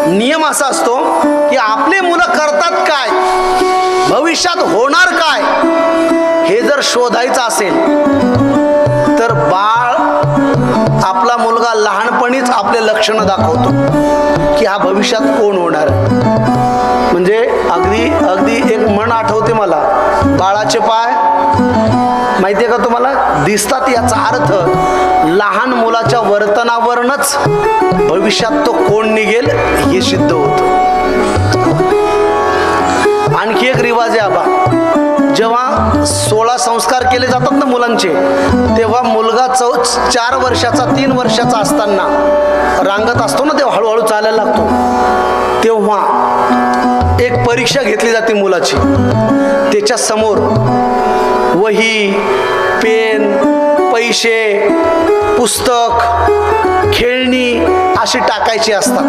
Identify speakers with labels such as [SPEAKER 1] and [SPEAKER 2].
[SPEAKER 1] नियम असा असतो की आपले मुलं करतात काय, भविष्यात होणार काय, हे जर शोधायचं असेल तर बाळ आपला मुलगा लहानपणीच आपले लक्षणं दाखवतो की हा भविष्यात कोण होणार. म्हणजे अगदी अगदी एक म्हण आठवते मला, बाळाचे पाय माहिती आहे का तुम्हाला, दिसतात. याचा अर्थ लहान मुलाच्या वर्तनावरूनच भविष्यात तो कोण निघेल हे सिद्ध होतं. आणखी एक रिवाज आहे आबा, जेव्हा 16 संस्कार केले जातात ना मुलांचे, तेव्हा मुलगा 4 वर्षाचा 3 वर्षाचा असताना रांगत असतो ना, तेव्हा हळूहळू चालायला लागतो, तेव्हा एक परीक्षा घेतली जाते मुलाची. त्याच्या समोर वही, पेन, पैसे, पुस्तक, खेळणी अशी टाकायची असतात.